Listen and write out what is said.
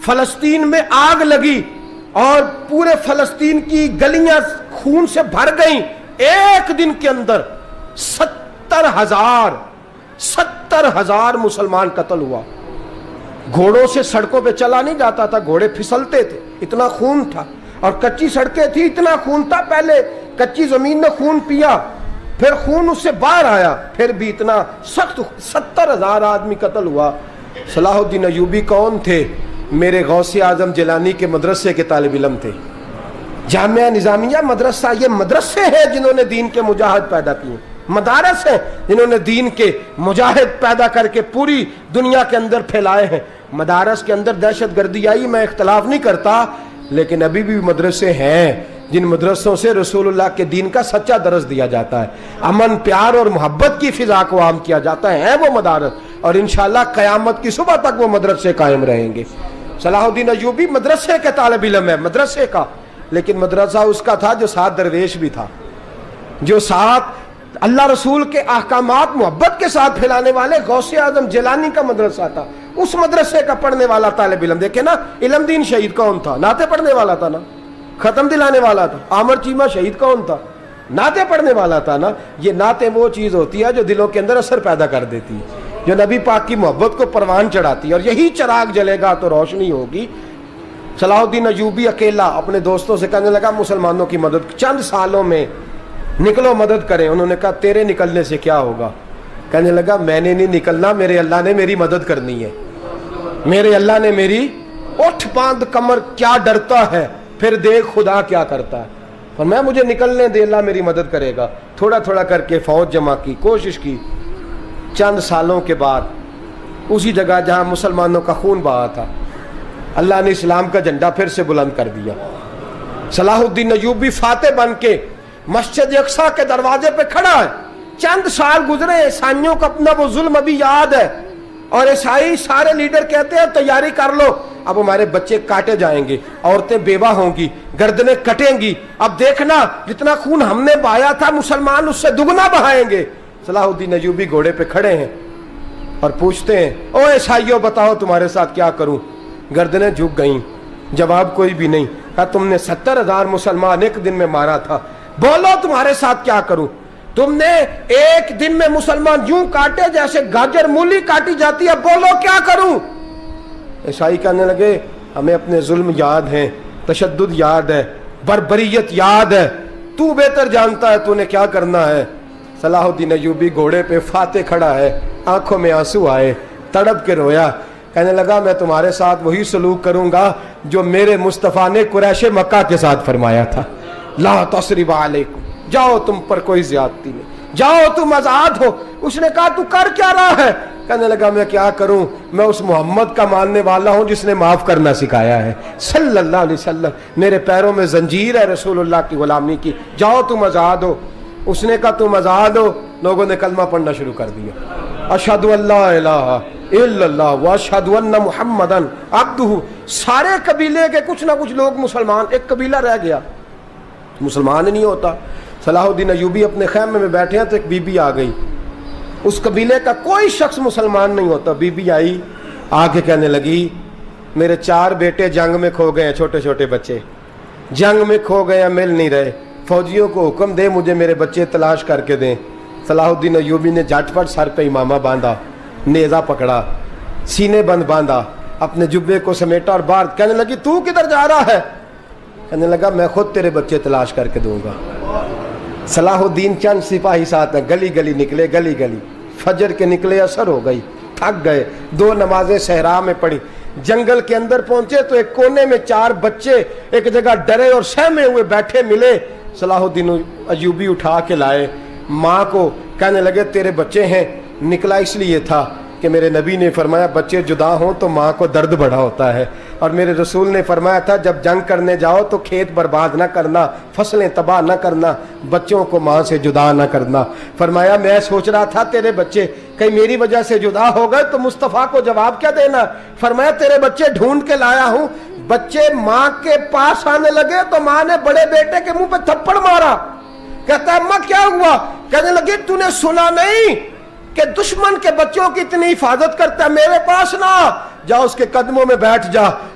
فلسطین میں آگ لگی اور پورے فلسطین کی گلیاں خون سے بھر گئیں. ایک دن کے اندر 70,000 مسلمان قتل ہوا. گھوڑوں سے سڑکوں پہ چلا نہیں جاتا تھا, گھوڑے پھسلتے تھے, اتنا خون تھا. اور کچی سڑکیں تھی, اتنا خون تھا. پہلے کچی زمین نے خون پیا, پھر خون اس سے باہر آیا, پھر بھی اتنا سخت. 70,000 آدمی قتل ہوا. صلاح الدین ایوبی کون تھے؟ میرے غوث اعظم جیلانی کے مدرسے کے طالب علم تھے. جامعہ نظامیہ مدرسہ, یہ مدرسے ہیں جنہوں نے دین کے مجاہد پیدا کیے, مدارس ہیں جنہوں نے دین کے مجاہد پیدا کر کے پوری دنیا کے اندر پھیلائے ہیں. مدارس کے اندر دہشت گردی آئی, میں اختلاف نہیں کرتا, لیکن ابھی بھی مدرسے ہیں جن مدرسوں سے رسول اللہ کے دین کا سچا درس دیا جاتا ہے, امن پیار اور محبت کی فضا کو عام کیا جاتا ہے وہ مدارس, اور انشاءاللہ قیامت کی صبح تک وہ مدرسے قائم رہیں گے. صلاح الدین ایوبی مدرسے کے طالب علم ہے, مدرسے کا, لیکن مدرسہ اس کا تھا جو ساتھ درویش بھی تھا, جو ساتھ اللہ رسول کے احکامات محبت کے ساتھ پھیلانے والے غوث اعظم جیلانی کا مدرسہ تھا. اس مدرسے کا پڑھنے والا طالب علم, دیکھیں نا, علم دین شہید کون تھا؟ نعتیں پڑھنے والا تھا نا, ختم دلانے والا تھا. عامر چیمہ شہید کون تھا؟ نعتیں پڑھنے والا تھا نا. یہ نعتیں وہ چیز ہوتی ہے جو دلوں کے اندر اثر پیدا کر دیتی ہے, جو نبی پاک کی محبت کو پروان چڑھاتی ہے, اور یہی چراغ جلے گا تو روشنی ہوگی. صلاح الدین ایوبی اکیلا اپنے دوستوں سے کہنے لگا مسلمانوں کی مدد چند سالوں میں نکلو مدد کریں. انہوں نے کہا تیرے نکلنے سے کیا ہوگا؟ کہنے لگا میں نے نہیں نکلنا, میرے اللہ نے میری مدد کرنی ہے, میرے اللہ نے میری. اٹھ باندھ کمر, کیا ڈرتا ہے, پھر دیکھ خدا کیا کرتا ہے. اور میں مجھے نکلنے دے, اللہ میری مدد کرے گا. تھوڑا تھوڑا کر کے فوج جمع کی, کوشش کی. چند سالوں کے بعد اسی جگہ جہاں مسلمانوں کا خون بہا تھا, اللہ نے اسلام کا جھنڈا پھر سے بلند کر دیا. صلاح الدین ایوبی فاتح بن کے مسجد اقصی کے دروازے پہ کھڑا ہے. چند سال گزرے, عیسائیوں کا اپنا وہ ظلم ابھی یاد ہے, اور عیسائی سارے لیڈر کہتے ہیں تیاری کر لو, اب ہمارے بچے کاٹے جائیں گے, عورتیں بیوہ ہوں گی, گردنیں کٹیں گی, اب دیکھنا جتنا خون ہم نے بہایا تھا مسلمان اس سے دگنا بہائیں گے. صلاح الدین ایوبی گھوڑے پہ کھڑے ہیں اور پوچھتے ہیں او عیسائیوں بتاؤ تمہارے ساتھ کیا کروں؟ گردنیں جھک گئیں, جواب کوئی بھی نہیں. کہا تم نے 70,000 مسلمان ایک دن میں مارا تھا, بولو تمہارے ساتھ کیا کروں؟ تم نے ایک دن میں مسلمان یوں کاٹے جیسے گاجر مولی کاٹی جاتی ہے, بولو کیا کروں؟ عیسائی کہنے لگے ہمیں اپنے ظلم یاد ہیں, تشدد یاد ہے, بربریت یاد ہے, تو بہتر جانتا ہے تو نے کیا کرنا ہے. صلاح الدین ایوبی گھوڑے پہ فاتح کھڑا ہے, آنکھوں میں آنسو آئے, تڑپ کے رویا. کہنے لگا میں تمہارے ساتھ وہی سلوک کروں گا جو میرے مصطفیٰ نے قریش مکہ کے ساتھ فرمایا تھا, لا تصریب علیکم, جاؤ تم پر کوئی زیادتی نہیں, جاؤ تم آزاد ہو. اس نے کہا تو کر کیا رہا ہے؟ کہنے لگا میں کیا کروں, میں اس محمد کا ماننے والا ہوں جس نے معاف کرنا سکھایا ہے صلی اللہ علیہ وسلم, میرے پیروں میں زنجیر ہے رسول اللہ کی غلامی کی, جاؤ تم آزاد ہو. اس نے کہا تم آزاد ہو. لوگوں نے کلمہ پڑھنا شروع کر دیا, اشہد ان لا الہ الا اللہ واشہد ان محمدن عبدہ. سارے قبیلے کے کچھ نہ کچھ لوگ مسلمان, ایک قبیلہ رہ گیا مسلمان نہیں ہوتا. صلاح الدین ایوبی اپنے خیمے میں بیٹھے ہیں تو ایک بی بی آ گئی, اس قبیلے کا کوئی شخص مسلمان نہیں ہوتا. بی بی آئی, آ کے کہنے لگی میرے 4 بیٹے جنگ میں کھو گئے ہیں, چھوٹے چھوٹے بچے جنگ میں کھو گئے ہیں, مل نہیں رہے, فوجیوں کو حکم دے مجھے میرے بچے تلاش کر کے دیں. صلاح الدین ایوبی نے جھٹ پٹ سر پہ امامہ باندھا, نیزہ پکڑا, سینے بند باندھا, اپنے جبے کو سمیٹا اور باہر. کہنے لگی تو کدھر جا رہا ہے؟ کہنے لگا میں خود تیرے بچے تلاش کر کے دوں گا. صلاح الدین چند سپاہی ساتھ ہیں, گلی گلی نکلے, گلی گلی فجر کے نکلے, اثر ہو گئی, تھک گئے, 2 نمازیں صحرا میں پڑھی. جنگل کے اندر پہنچے تو ایک کونے میں 4 بچے ایک جگہ ڈرے اور سہمے ہوئے بیٹھے ملے. صلاح الدین ایوبی اٹھا کے لائے, ماں کو کہنے لگے تیرے بچے ہیں. نکلا اس لیے تھا کہ میرے نبی نے فرمایا بچے جدا ہوں تو ماں کو درد بڑا ہوتا ہے, اور میرے رسول نے فرمایا تھا جب جنگ کرنے جاؤ تو کھیت برباد نہ کرنا, فصلیں تباہ نہ کرنا, بچوں کو ماں سے جدا نہ کرنا. فرمایا میں سوچ رہا تھا تیرے بچے کہیں میری وجہ سے جدا ہو گئے تو مصطفیٰ کو جواب کیا دینا. فرمایا تیرے بچے ڈھونڈ کے لایا ہوں. بچے ماں کے پاس آنے لگے تو ماں نے بڑے بیٹے کے منہ پہ تھپڑ مارا. کہتا ہے اماں کیا ہوا؟ کہنے لگی تو نے سنا نہیں کہ دشمن کے بچوں کی اتنی حفاظت کرتا ہے, میرے پاس نہ جا, اس کے قدموں میں بیٹھ جا,